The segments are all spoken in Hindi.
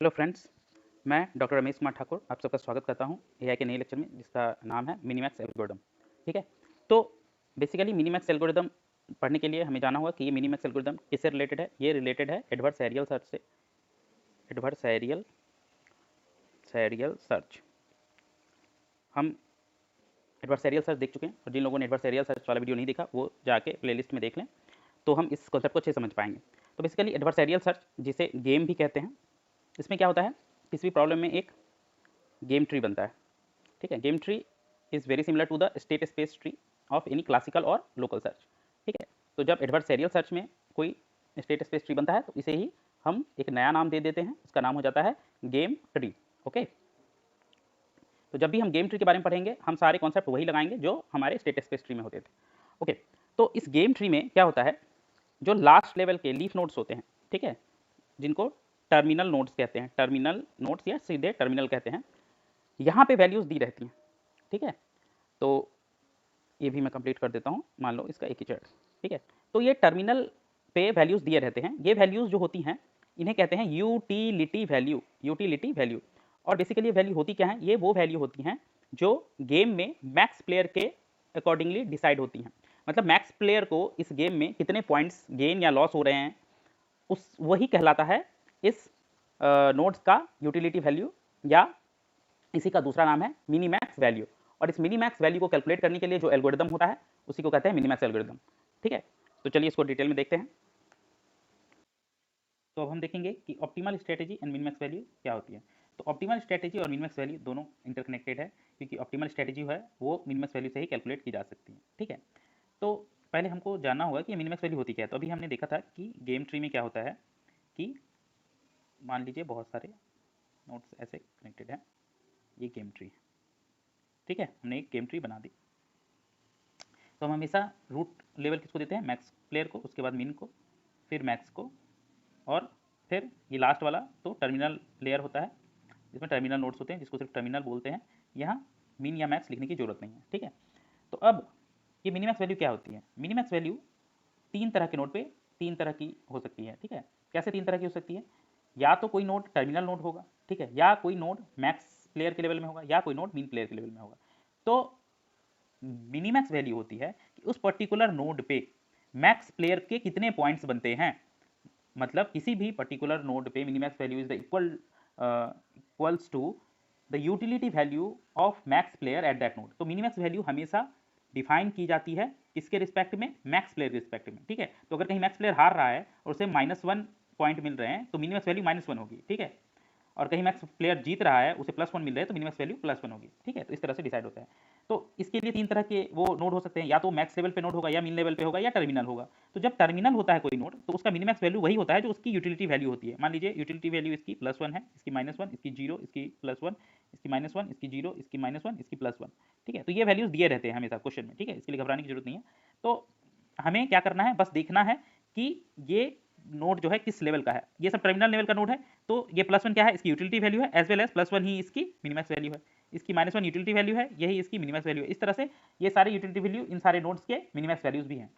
हेलो फ्रेंड्स, मैं डॉक्टर रमेश कुमार ठाकुर आप सबका स्वागत करता हूं एआई के नए लेक्चर में जिसका नाम है मिनीमैक्स एल्गोरिदम। ठीक है, तो बेसिकली मिनीमैक्स एल्गोरिदम पढ़ने के लिए हमें जाना होगा कि ये मिनीमैक्स एल्गोरिदम किससे रिलेटेड है। ये रिलेटेड है एडवर्सरियल सर्च से। एडवर्सरियल सर्च, हम एडवर्सरियल सर्च देख चुके हैं और जिन लोगों ने एडवर्सरियल सर्च वाला वीडियो नहीं देखा वो जाके प्लेलिस्ट में देख लें, तो हम इस कॉन्सेप्ट को अच्छे समझ पाएंगे। तो बेसिकली एडवर्सरियल सर्च, जिसे गेम भी कहते हैं, इसमें क्या होता है, किसी भी प्रॉब्लम में एक गेम ट्री बनता है। ठीक है, game tree is very similar to the state space tree of any classical और लोकल सर्च। ठीक है, तो जब एडवर्सरियल सर्च में कोई स्टेट स्पेस ट्री बनता है तो इसे ही हम एक नया नाम दे देते हैं, उसका नाम हो जाता है गेम ट्री। ओके, तो जब भी हम गेम ट्री के बारे में पढ़ेंगे हम सारे कॉन्सेप्ट वही लगाएंगे जो हमारे स्टेट स्पेस ट्री में होते थे। ओके, तो इस गेम ट्री में क्या होता है, जो लास्ट लेवल के लीफ नोड्स होते हैं, ठीक है, जिनको टर्मिनल नोड्स कहते हैं, टर्मिनल नोड्स या सीधे टर्मिनल कहते हैं, यहाँ पे वैल्यूज दी रहती हैं। ठीक है, तो ये भी मैं कंप्लीट कर देता हूँ, मान लो इसका एक ही चैट। ठीक है, तो ये टर्मिनल पे वैल्यूज दिए रहते हैं। ये वैल्यूज जो होती हैं इन्हें कहते हैं यूटिलिटी वैल्यू। यूटिलिटी वैल्यू, और बेसिकली ये वैल्यू होती क्या है, ये वो वैल्यू होती हैं जो गेम में मैक्स प्लेयर के अकॉर्डिंगली डिसाइड होती हैं। मतलब मैक्स प्लेयर को इस गेम में कितने पॉइंट्स गेन या लॉस हो रहे हैं, उस वही कहलाता है इस नोड्स का यूटिलिटी वैल्यू, या इसी का दूसरा नाम है मिनीमैक्स वैल्यू। और इस मिनीमैक्स वैल्यू को कैलकुलेट करने के लिए जो एल्गोरिदम होता है उसी को कहते हैं मिनीमैक्स एल्गोरिदम। ठीक है, तो चलिए इसको डिटेल में देखते हैं। तो अब हम देखेंगे कि optimal strategy and Minimax value क्या होती है। तो ऑप्टिमल स्ट्रेटेजी और मिनीमैक्स वैल्यू दोनों इंटरकनेक्टेड है, क्योंकि ऑप्टिमल स्ट्रेटेजी है वो मिनीमैक्स वैल्यू से ही कैलकुलेट की जा सकती है। ठीक है, तो पहले हमको जानना होगा कि मिनीमैक्स वैल्यू होती क्या है। तो अभी हमने देखा था कि गेम ट्री में क्या होता है कि मान लीजिए बहुत सारे नोड्स ऐसे कनेक्टेड हैं, ये गेम ट्री है। ठीक है, हमने एक गेम ट्री बना दी। तो हम हमेशा रूट लेवल किसको देते हैं, मैक्स प्लेयर को, उसके बाद मिन को, फिर मैक्स को, और फिर ये लास्ट वाला तो टर्मिनल लेयर होता है जिसमें टर्मिनल नोड्स होते हैं जिसको सिर्फ टर्मिनल बोलते हैं। यहाँ मिन या मैक्स लिखने की जरूरत नहीं है। ठीक है, तो अब ये मिनीमैक्स वैल्यू क्या होती है। मिनीमैक्स वैल्यू तीन तरह के नोड पे तीन तरह की हो सकती है। ठीक है, कैसे तीन तरह की हो सकती है, या तो कोई नोड टर्मिनल नोड होगा, ठीक है, या कोई नोड मैक्स प्लेयर के लेवल में होगा, या कोई नोड मिन प्लेयर के लेवल में होगा। तो मिनीमैक्स वैल्यू होती है कि उस पर्टिकुलर नोड पे मैक्स प्लेयर के कितने पॉइंट्स बनते हैं। मतलब किसी भी पर्टिकुलर नोड पे minimax value is the equals to the utility value of max player at that node. तो मिनीमैक्स वैल्यू हमेशा डिफाइन की जाती है किसके रिस्पेक्ट में, मैक्स प्लेयर के रिस्पेक्ट में। ठीक है, तो अगर कहीं मैक्स प्लेयर हार रहा है और उसे -1 पॉइंट मिल रहे हैं तो मिनीमैक्स वैल्यू -1 होगी। ठीक है, और कहीं मैक्स प्लेयर जीत रहा है उसे +1 मिल रहा है तो मिनिमम वैल्यू +1 होगी। ठीक है, तो इस तरह से डिसाइड होता है। तो इसके लिए तीन तरह के वो नोड हो सकते हैं, या तो मैक्स लेवल पे नोड होगा, या मिन लेवल पे होगा, या टर्मिनल होगा। तो जब टर्मिनल होता है कोई नोड तो उसका मिनिमैक्स वैल्यू वही होता है जो उसकी यूटिलिटी वैल्यू होती है। मान लीजिए यूटिलिटी वैल्यू इसकी +1 है, इसकी -1, इसकी 0, इसकी +1, इसकी -1, इसकी 0, इसकी -1, इसकी +1। ठीक है, तो ये वैल्यूज दिए रहते हैं हमेशा क्वेश्चन में। ठीक है, इसके लिए घबराने की जरूरत नहीं है। तो हमें क्या करना है, बस देखना है कि ये नोड जो है किस लेवल का है। ये सब टर्मिनल लेवल का नोड है, तो ये +1 क्या है, इसकी यूटिलिटी वैल्यू है, एज वेल एज +1 ही इसकी मिनिमैक्स वैल्यू है। इसकी -1 यूटिलिटी वैल्यू है, यही इसकी मिनिमैक्स वैल्यू है। इस तरह से ये सारे यूटिलिटी वैल्यू इन सारे नोड्स के मिनिमैक्स वैल्यूज भी हैं।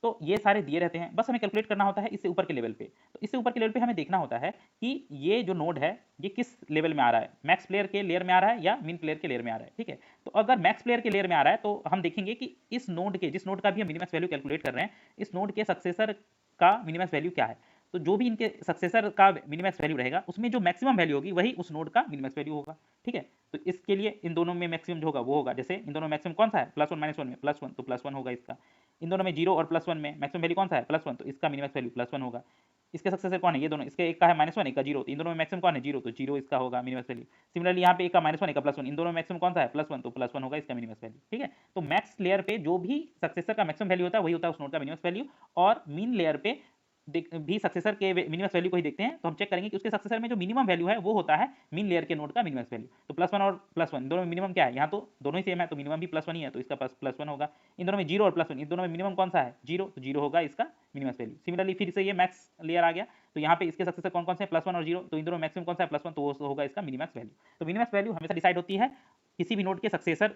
तो ये सारे दिए रहते हैं, बस हमें कैलकुलेट करना होता है इससे ऊपर के लेवल पे। तो इससे ऊपर के लेवल पे हमें देखना होता है कि ये जो नोड है ये किस लेवल में आ रहा है, मैक्स प्लेयर के लेयर में आ रहा है या मिन प्लेयर के लेयर में आ रहा है। ठीक है, तो अगर मैक्स प्लेयर के लेयर में आ रहा है तो हम देखेंगे कि इस नोड के, जिस नोड का भी हम मिनिमैक्स वैल्यू कैलकुलेट कर रहे हैं, इस नोड के सक्सेसर का मिनिमैक्स वैल्यू क्या है। तो जो भी इनके सक्सेसर का मिनिमैक्स वैल्यू रहेगा उसमें जो मैक्सिमम वैल्यू होगी वही उस नोड का मिनिमैक्स वैल्यू होगा। ठीक है, तो इसके लिए इन दोनों में मैक्सिमम जो होगा वो होगा, जैसे इन दोनों में मैक्सिमम कौन सा है, +1 -1 में +1, तो +1 होगा इसका। इन दोनों में 0 और +1 में मैक्सिमम वैल्यू कौन सा है, +1, तो इसका मिनिमैक्स वैल्यू +1 होगा। इसके सक्सेसर कौन है, ये दोनों, इसके एक का है -1, एक का 0, तो इन दोनों में मैक्सिमम कौन है, 0, तो 0 इसका होगा मिनिमैक्स वैल्यू। सिमिलरली यहाँ पे एक का -1, एक का +1, इन दोनों में मैक्सिमम कौन सा है, +1, तो +1 होगा इसका मिनिमैक्स वैल्यू। ठीक है, तो मैक्स लेयर पे जो भी सक्सेसर का मैक्सिमम वैल्यू होता है वही होता है उस नोड का मिनिमैक्स वैल्यू। और मीन लेयर पे भी सक्सेसर के मिनिमम वैल्यू को ही देखते हैं, तो हम चेक करेंगे कि उसके सक्सेसर में जो मिनिमम वैल्यू है वो होता है मीन लेयर के नोड का मिनिमम वैल्यू। तो +1 और +1 दोनों में मिनिमम क्या है, यहाँ तो दोनों ही सेम है तो मिनिमम भी +1 ही है, तो इसका +1 होगा। इन दोनों में 0 और +1, इन दोनों में मिनिमम कौन सा है, 0, तो 0 होगा इसका मिनिमम वैल्यू। सिमिलरली फिर से ये मैक्स लेयर आ गया, तो यहाँ पे इसके सक्सेसर कौन कौन से +1 और 0, तो इन दोनों मैक्सिमम कौन सा है, +1, तो वो होगा इसका मिनिमम वैल्यू। तो मिनिमम वैल्यू हमेशा डिसाइड होती है किसी भी नोड के सक्सेसर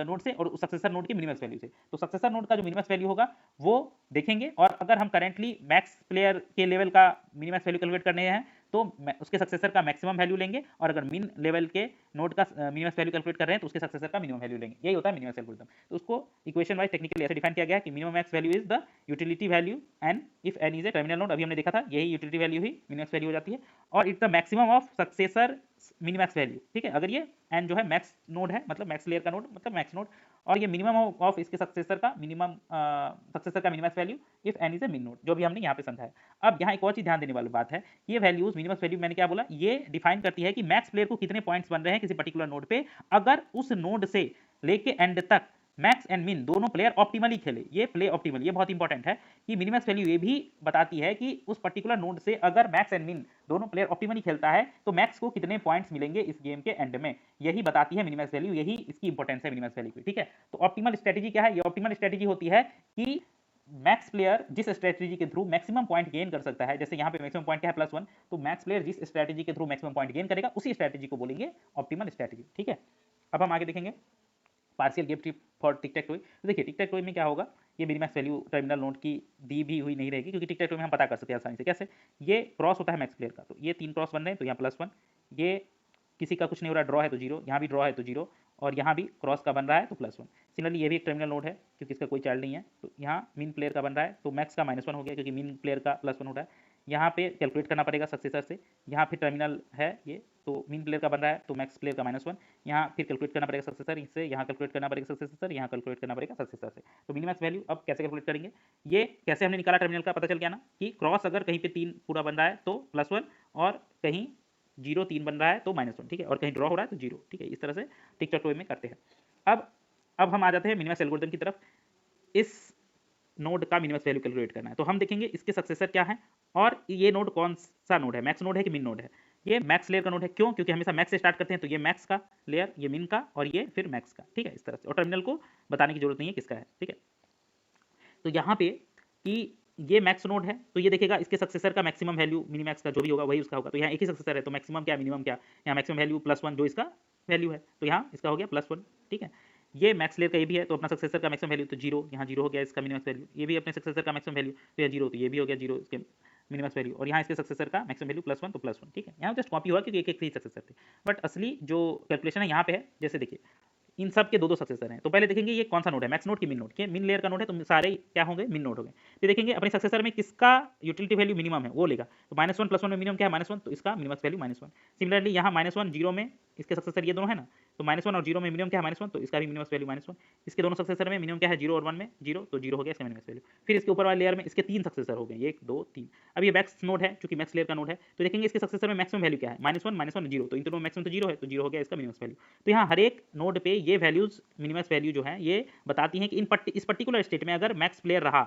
नोड से और सक्सेसर नोड के मिनिमम वैल्यू से। तो सक्सेसर नोड का जो मिनिमम वैल्यू होगा वो देखेंगे, और अगर हम करेंटली मैक्स प्लेयर के लेवल का मिनिमम वैल्यू कैलकुलेट करने हैं तो उसके सक्सेसर का मैक्सिमम वैल्यू लेंगे, और अगर मिन लेवल के नोड का मिनिमम वैल्यू कैलकुलेट कर रहे हैं तो उसके सक्सेसर का मिनिमम वैल्यू लेंगे। यही होता है मिनिमम एल्गोरिथम। तो उसको इक्वेशन वाइज टेक्निकली ऐसे डिफाइन किया गया है कि minimum max value is the utility value N if N is a terminal node. अभी हमने देखा था यही यूटिलिटी वैल्यू ही मिनिमम वैल्यू हो जाती है, और it's the maximum of successor minimax value. ठीक है, अगर ये एन जो है मैक्स नोड है, मतलब मैक्स लेयर का नोड मतलब मैक्स नोड, और ये मिनिमम ऑफ इसके सक्सेसर का minimax value if N is a min node, जो भी हमने यहाँ पे समझा है। अब यहाँ एक और चीज ध्यान देने वाली बात है, ये वैल्यूज मिनिमम वैल्यू मैंने क्या बोला, ये डिफाइन करती है कि मैक्स प्लेयर को कितने पॉइंट्स बन रहे हैं किसी पर्टिकुलर नोड पे, अगर उस नोड से लेके एंड तक मैक्स एंड मिन दोनों प्लेयर ऑप्टिमली खेले। ये प्ले ऑप्टिमल, ये बहुत इंपॉर्टेंट है कि मिनिमैक्स वैल्यू ये भी बताती है कि उस पर्टिकुलर नोड से अगर मैक्स एंड मिन दोनों प्लेयर ऑप्टिमली खेलता है तो मैक्स को कितने पॉइंट्स मिलेंगे इस गेम के एंड में, यही बताती है मिनिमैक्स वैल्यू, यही इसकी इंपॉर्टेंस है मिनिमैक्स वैल्यू की। ठीक है, तो ऑप्टिमल स्ट्रेटेजी क्या है, ये ऑप्टिमल स्ट्रेटेजी होती है कि मैक्स प्लेयर जिस स्ट्रेटेजी के थ्रू मैक्सिमम पॉइंट गेन कर सकता है, जैसे यहाँ पे मैक्सिमम पॉइंट क्या है +1, तो मैक्स प्लेयर जिस स्ट्रेटेजी के थ्रू मैक्सिमम पॉइंट गेन करेगा उसी स्ट्रेटेजी को बोलेंगे ऑप्टिमल स्ट्रेटेजी। ठीक है, अब हम आगे देखेंगे partial game tree for tic tac toe. तो देखिए टिक टैक टॉय में क्या होगा, ये मिनिमैक्स वैल्यू टर्मिनल नोड की दी भी हुई नहीं रहेगी, क्योंकि टिक टैक टॉय में हम पता कर सकते हैं आसानी से। कैसे, ये क्रॉस होता है मैक्स प्लेयर का, तो ये 3 क्रॉस बन रहे हैं तो यहाँ +1, ये किसी का कुछ नहीं हो रहा, ड्रॉ है तो 0, यहाँ भी ड्रॉ है तो 0, और यहाँ भी क्रॉस का बन रहा है तो +1। सिमिलरली ये भी एक टर्मिनल नोड है क्योंकि इसका कोई चाइल्ड नहीं है, तो यहाँ मिन प्लेयर का बन रहा है तो मैक्स का -1 हो गया क्योंकि मिन प्लेयर का +1 हो रहा है। यहाँ पे कैलकुलेट करना पड़ेगा सक्सेसर से, यहाँ फिर टर्मिनल है ये, तो मिन प्लेयर का बन रहा है तो मैक्स प्लेयर का -1, यहाँ फिर कैलकुलेट करना पड़ेगा सक्सेसर इससे, यहाँ कैलकुलेट करना पड़ेगा सक्सेसर, यहाँ कैलकुलेट करना पड़ेगा सक्सेसर से। तो मिनिमैक्स वैल्यू अब कैसे कैलकुलेट करेंगे, ये कैसे हमने निकाला टर्मिनल का, पता चल गया ना कि क्रॉस अगर कहीं पे 3 पूरा बन रहा है तो +1, और कहीं 0 3 बन रहा है तो -1। ठीक है, और कहीं ड्रॉ हो रहा है तो 0। ठीक है, इस तरह से टिक टॉक टॉय में करते हैं। अब हम आ जाते हैं मिनिमैक्स एल्गोरिथम की तरफ। इस नोड का मिनिमैक्स वैल्यू कैलकुलेट करना है, तो हम देखेंगे इसके सक्सेसर क्या है, और ये नोड कौन सा नोड है, मैक्स नोड है कि मिन नोड है। ये मैक्स लेयर का नोड है, क्यों, क्योंकि हमेशा मैक्स से स्टार्ट करते हैं, तो ये मैक्स का लेयर, ये मिन का, और ये फिर मैक्स का। ठीक है, इस तरह से, और टर्मिनल को बताने की जरूरत नहीं है किसका है। ठीक है, तो यहाँ पे कि ये मैक्स नोड है, तो ये देखेगा इसके सक्सेसर का मैक्सिमम वैल्यू मिनिमैक्स का जो भी होगा वही उसका होगा। तो यहाँ एक ही सक्सेसर है तो मैक्सिमम क्या मिनिमम क्या, यहाँ मैक्सिमम वैल्यू +1 जो इसका वैल्यू है, तो यहाँ इसका हो गया +1। ठीक है, ये मैक्स लेयर का ये भी है, तो अपना सक्सेसर का मैक्सिमम वैल्यू तो 0, यहाँ 0 हो गया इसका मिनिमम वैल्यू, ये भी अपने सक्सेसर का मैक्सिमम वैल्यू तो यह 0, तो ये भी हो गया 0 इसके मिनिमम वैल्यू, और यहाँ इसके सक्सेसर का मैक्सिमम वैल्यू +1 तो +1। ठीक है, यहाँ जस्ट कॉपी हुआ क्योंकि एक ही सक्सेसर थे, बट असली जो कैलकुलेशन है यहाँ पे है। जैसे देखिए इन सब के 2 सक्सेसर हैं, तो पहले देखेंगे ये कौन सा नोड है, मैक्स नोड की मिन नोड, के मिन लेयर का नोड है तो सारे क्या होंगे, मिन नोड होंगे। फिर देखेंगे अपने सक्सेसर में किसका यूटिलिटी वैल्यू मिनिमम है वो लेगा, तो -1 +1 में मिनिमम क्या है -1, तो इसका मिनिमम वैल्यू -1। सिमिलरली यहाँ -1 0 में इसके सक्सेसर ये दोनों है ना, तो -1 और 0 में मिनिमम क्या है -1, तो इसका भी मिनिमम वैल्यू -1। इसके दोनों सक्सेसर में मिनिमम क्या है 0 और 1 में 0, तो 0 हो गया इसका मिनिमम वैल्यू। फिर इसके ऊपर वाले लेयर में इसके 3 सक्सेसर हो गए, 1 2 3। अब ये मैक्स नोड है क्योंकि मैक्स लेयर का नोड है, तो देखेंगे इसके सक्सेसर में मैक्सिमम वैल्यू क्या है, -1 -1 0, तो इन दोनों मैक्सिमम तो 0 है, तो 0 हो गया इसका मिनिमम वैल्यू। तो यहाँ हर एक नोड पे ये वैल्यूज मिनिमम वैल्यू जो है ये बताती हैं कि इस पर्टिकुलर स्टेट में अगर मैक्स प्लेयर रहा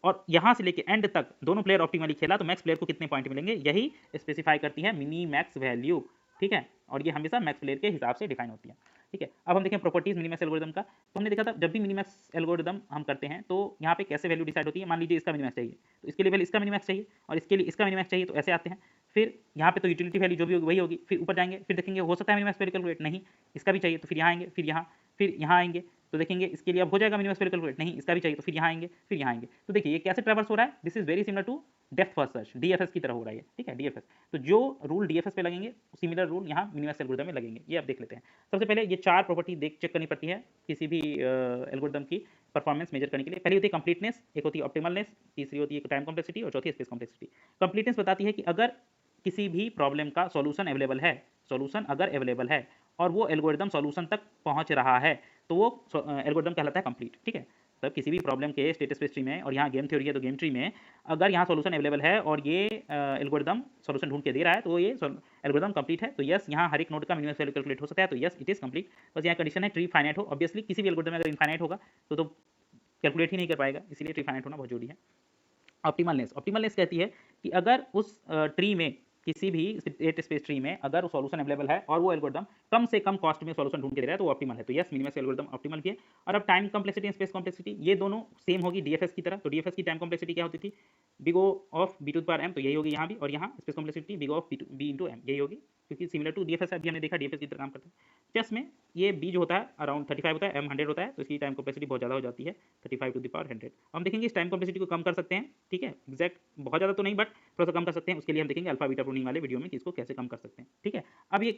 और यहाँ से लेके एंड तक दोनों प्लेयर ऑप्टिमली खेला तो मैक्स प्लेयर को कितने पॉइंट मिलेंगे, यही स्पेसिफाई करती है मिनी मैक्स वैल्यू। ठीक है, और ये हमेशा मैक्स प्लेयर के हिसाब से डिफाइन होती है। ठीक है, अब हम देखें प्रॉपर्टीज मिनिमैक्स एल्गोरिथम का। तो हमने देखा था जब भी मिनिमैक्स एल्गोरिथम हम करते हैं तो यहाँ पे कैसे वैल्यू डिसाइड होती है, मान लीजिए इसका मिनिमैक्स चाहिए तो इसके लिए पहले इसका मिनिमैक्स चाहिए और इसके लिए इसका मिनिमैक्स चाहिए, तो ऐसे आते हैं। फिर यहाँ पे तो यूटिलिटी वैल्यू जो भी होगी वही होगी, फिर ऊपर जाएंगे फिर देखेंगे हो सकता है मिनिमैक्स वैल्यू कैलकुलेट, नहीं इसका भी चाहिए तो फिर यहाँ आएंगे, फिर यहाँ आएंगे तो देखेंगे इसके लिए अब हो जाएगा मिनिमम वैल्यू कैलकुलेट, नहीं इसका भी चाहिए तो फिर यहाँ आएंगे, फिर यहाँ आएंगे। तो देखिए ये कैसे ट्रैवर्स हो रहा है, this is very similar to depth first search, DFS की तरह हो रहा है। ठीक है, डीएफएस, तो जो रूल डीएफएस पे लगेंगे सिमिलर रूल यहाँ मिनिमैक्स एल्गोरिथम में लगेंगे। ये आप देख लेते हैं। सबसे पहले ये 4 प्रॉपर्टी चेक करनी पड़ती है किसी भी एल्गोरिथम की परफॉर्मेंस मेजर करने के लिए। पहली होती है कंप्लीटनेस, एक होती है ऑप्टिमलनेस, तीसरी होती है टाइम कॉम्प्लेक्सिटी और चौथी स्पेस कॉम्प्लेक्सिटी। कंप्लीटनेस बताती है कि अगर किसी भी प्रॉब्लम का सॉल्यूशन अवेलेबल है, सॉल्यूशन अगर अवेलेबल है और वो एल्गोरिदम सॉल्यूशन तक पहुंच रहा है तो वो एल्गोरिदम कहलाता है कंप्लीट। ठीक है, तब किसी भी प्रॉब्लम के स्टेट स्पेस ट्री में, और यहाँ गेम थ्योरी है तो गेम ट्री में अगर यहाँ सॉल्यूशन अवेलेबल है और ये एल्गोरिदम सॉल्यूशन ढूंढ के दे रहा है तो ये एल्गोरिदम कंप्लीट है। तो यस, यहाँ हर एक नोड का मिनिमम वैल्यू कैलकुलेट हो सकता है, तो यस इट इज कंप्लीट। बस यहाँ कंडीशन है ट्री फाइनाइट हो। ऑब्वियसली किसी भी एल्गोरिदम में अगर इनफाइनाइट होगा तो कैलकुलेट ही नहीं कर पाएगा, इसीलिए ट्री फाइनाइट होना बहुत जरूरी है। ऑप्टिमलनेस, ऑप्टिमलनेस कहती है कि अगर उस ट्री में किसी भी स्टेट स्पेस ट्री में अगर सॉल्यूशन अवेलेबल है और वो एल्गोरिदम कम से कम कॉस्ट में सॉल्यूशन ढूंढ के दे रहा है तो वो ऑप्टिमल है। तो यस, मिनिमम एल्गोरिदम ऑप्टिमल भी है। और अब time complexity and space complexity ये दोनों सेम होगी डीएफएस की तरह। तो डीएफएस की टाइम कॉम्प्लेक्सिटी क्या होती थी, big O of B to the power m, तो यही होगी यहाँ भी, और यहाँ space complexity big O of B into m, यही होगी क्योंकि सिमिलर टू डीएफएस अभी हमने देखा डीएफएस की तरह काम करता है। चेस में ये बी जो होता है अराउंड 35 होता है, एम 100 होता है, तो इसकी टाइम कॉम्प्लेक्सिटी बहुत ज़्यादा हो जाती है 35 टू द पावर 100। हम देखेंगे इस टाइम कॉम्प्लेक्सिटी को कम कर सकते हैं, ठीक है, एग्जैक्ट बहुत ज़्यादा तो नहीं बट थोड़ा सा कम कर सकते हैं। उसके लिए हम देखेंगे अल्फा बीटा प्रूनिंग वाले वीडियो में कि इसको कैसे कम कर सकते हैं, ठीक है। अब ये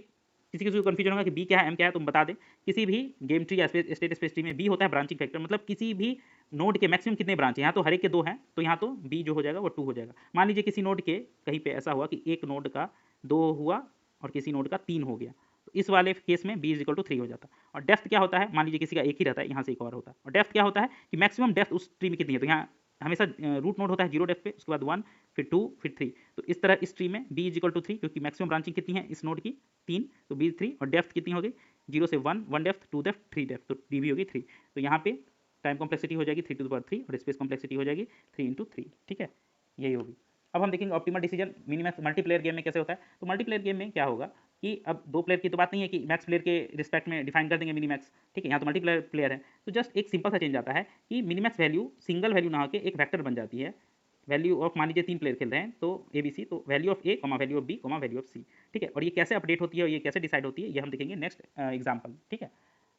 किसी किसी को कन्फ्यूजन होगा कि बी क्या है एम क्या है, तुम बता दें किसी भी गेम ट्री या स्टेट स्पेस ट्री में बी होता है ब्रांचिंग फैक्टर, मतलब किसी भी नोड के मैक्सिमम कितने ब्रांच है। यहाँ तो हर एक के 2 हैं, तो यहाँ तो बी जो हो जाएगा वो 2 हो जाएगा। मान लीजिए किसी नोड के कहीं पे ऐसा हुआ कि एक नोड का 2 हुआ और किसी नोड का 3 हो गया, तो इस वाले केस में बी इज इक्वल टू 3 हो जाता है। और डेप्थ क्या होता है, मान लीजिए किसी का एक ही रहता है, यहाँ से एक और होता है, और डेप्थ क्या होता है कि मैक्सिमम डेप्थ उस ट्री में कितनी है, तो यहाँ हमेशा रूट नोड होता है 0 डेप्थ पे, उसके बाद 1 फिर 2 फिर 3। तो इस तरह इस ट्री में बी इज इक्वल टू 3, क्योंकि मैक्सिमम ब्रांचिंग कितनी है इस नोड की 3, तो बी 3, और डेप्थ कितनी हो गई 0 से 1, 1 डेप्थ 2 डेप्थ 3 डेप्थ, तो डी भी होगी 3। तो यहाँ पे टाइम कॉम्प्लेक्सिटी हो जाएगी 3 टू द पावर 3 और स्पेस कॉम्प्लेक्सिटी हो जाएगी 3 इंटू 3, ठीक है, यही होगी। अब हम देखेंगे optimal decision minimax multiplayer game में कैसे होता है। तो मल्टीप्लेयर गेम में क्या होगा कि अब 2 प्लेयर की तो बात नहीं है कि मैक्स प्लेयर के रिस्पेक्ट में डिफाइन कर देंगे मिनीमैक्स, ठीक है, यहाँ तो मल्टीप्लेयर प्लेयर है, तो जस्ट एक सिंपल सा चेंज आता है कि मिनीमैक्स वैल्यू सिंगल वैल्यू ना होकर एक वेक्टर बन जाती है। वैल्यू ऑफ मान लीजिए 3 प्लेयर खेल रहे हैं तो ए बी सी, तो value of A comma value of B comma value of C, ठीक है। और ये कैसे अपडेट होती है और ये कैसे डिसाइड होती है ये हम देखेंगे नेक्स्ट एग्जाम्पल, ठीक है।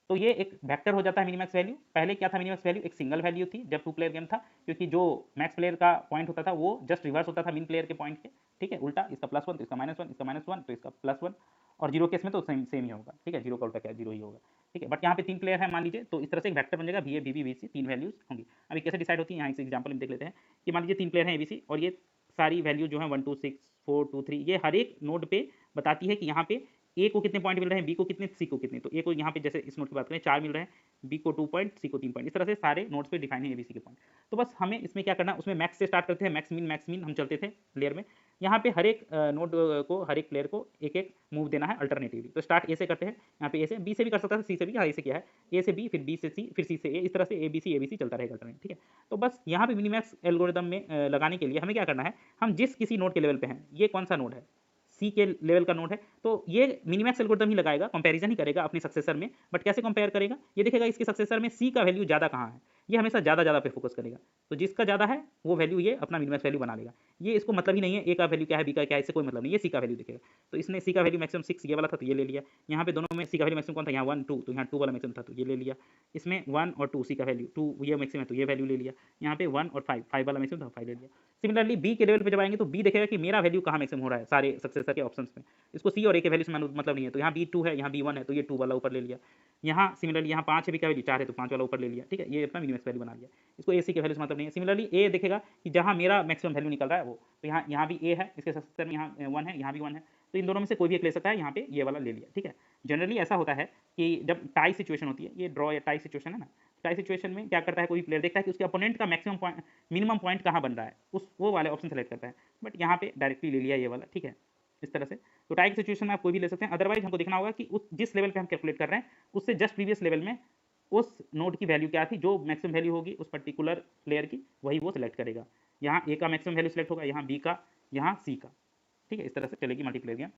तो ये एक वेक्टर हो जाता है मिनिमैक्स वैल्यू। पहले क्या था मिनिमैक्स वैल्यू, एक सिंगल वैल्यू थी जब 2 प्लेयर गेम था, क्योंकि जो मैक्स प्लेयर का पॉइंट होता था वो जस्ट रिवर्स होता था मिन प्लेयर के पॉइंट के, ठीक है, उल्टा, इसका +1 तो इसका -1, इसका -1 तो इसका +1, और जीरो केस में तो सेम सेम ही होगा, ठीक है, जीरो का उल्टा क्या जीरो ही होगा, ठीक है। बट यहाँ पे 3 प्लेयर है मान लीजिए, तो इस तरह से एक वेक्टर बन जाएगा B A B B B C, 3 values होंगी। अभी कैसे डिसाइड होती है यहाँ इस एग्जाम्पल में देख लेते हैं कि मान लीजिए 3 प्लेयर हैं ए बी सी, और ये सारी वैल्यू जो है 1 2 6 4 2 3 ये हर एक नोड पे बताती है कि यहाँ पे ए को कितने पॉइंट मिल रहे हैं, बी को कितने, सी को कितने। तो ए को यहाँ पे जैसे इस नोट की बात करें 4 मिल रहे हैं, बी को 2 पॉइंट, सी को 3 पॉइंट, इस तरह से सारे नोट्स पे डिफाइन है एबीसी के पॉइंट। तो बस हमें इसमें क्या करना है, उसमें मैक्स से स्टार्ट करते हैं, मैक्स मिन हम चलते थे लेयर में। यहाँ पे हर एक नोड को, हर एक प्लेयर को एक एक मूव देना है अल्टरनेटिवली। तो स्टार्ट ए से करते हैं, यहाँ पे ए से, बी से भी कर सकता है, सी से भी, यहाँ ए से क्या है, ए से बी, फिर बी से सी, फिर सी से ए, इस तरह से ए बी सी चलता रहेगा अल्टरनेट, ठीक है। तो बस यहाँ पे मिनीमैक्स एल्गोरिदम में लगाने के लिए हमें क्या करना है, हम जिस किसी नोड के लेवल पे हैं, ये कौन सा नोड है, सी के लेवल का नोड है, तो ये मिनिमैक्स एल्गोरिथम ही लगाएगा, कंपैरिजन ही करेगा अपने सक्सेसर में। बट कैसे कंपेयर करेगा, ये देखेगा इसके सक्सेसर में सी का वैल्यू ज़्यादा कहाँ है, ये हमेशा ज़्यादा पे फोकस करेगा। तो जिसका ज़्यादा है वो वैल्यू ये अपना मिनिमैक्स वैल्यू बना लेगा। ये इसको मतलब ही नहीं है ए का वैल्यू क्या है बी का क्या है, इससे कोई मतलब नहीं, ये सी का वैल्यू देखेगा। तो इसने सी का वैल्यू मैक्सिमम 6 ये वाला था तो ये ले लिया। यहाँ पे दोनों में सी का वैल्यू मैक्सिमम कौन था, यहाँ 1 2, तो यहाँ 2 वाला मैक्सिमम था तो ये ले लिया। इसमें 1 और 2 सी का वैल्यू 2 ये मैक्सिमम है तो ये वैल्यू ले लिया। यहाँ पे 1 और 5 वाला मैक्सिमम था 5 ले लिया। सिमिलरली बी के लेवल पे जब आएंगे तो बी देखेगा कि मेरा वैल्यू कहाँ मैक्सिमम हो रहा है सारे सक्सेसर के ऑप्शंस में। इसको सी और ए के वैल्यू से मतलब नहीं है, तो यहाँ बी 2 है, यहाँ बी 1 है, तो ये 2 वाला ऊपर ले लिया। यहाँ सिमिलरली यहाँ 5 है, बी का वैल्यू 4 है तो 5 वाला ऊपर ले लिया, ठीक है, ये अपना मिनिमम वैल्यू बना लिया। इसको ए सी के वैल्यू से मतलब नहीं है। सिमिलरली ए देखेगा कि जहाँ मेरा मैक्सिमम वैल्यू निकल रहा है वो, तो यहाँ भी ए है, इसके सक्सेसर में यहाँ 1 है, यहाँ भी 1 है, तो इन दोनों में से कोई भी एक ले सकता है, यहाँ पे ये वाला ले लिया, ठीक है। जनरली ऐसा होता है कि जब टाई सिचुएशन होती है, ये ड्रॉ या टाई सिचुएशन है ना, टाई सिचुएशन में क्या करता है, कोई प्लेयर देखता है कि उसके अपोनेंट का मैक्सिमम पॉइंट, मिनिमम पॉइंट कहाँ बन रहा है, उस वो वाले ऑप्शन सेलेक्ट करता है। बट यहाँ पे डायरेक्टली ले लिया ये वाला, ठीक है, इस तरह से। तो टाई की सिचुएशन में आप कोई भी ले सकते हैं। अदरवाइज हमको देखना होगा कि उस जिस लेवल पे हम कैलकुलेट कर रहे हैं उससे जस्ट प्रीवियस लेवल में उस नोड की वैल्यू क्या थी, जो मैक्सिमम वैल्यू होगी उस पर्टिकुलर प्लेयर की, वही वो सिलेक्ट करेगा। यहाँ ए का मैक्सिमम वैल्यू सिलेक्ट होगा, यहाँ बी का, यहाँ सी का, ठीक है, इस तरह से चलेगी मल्टीप्लेयर गेम।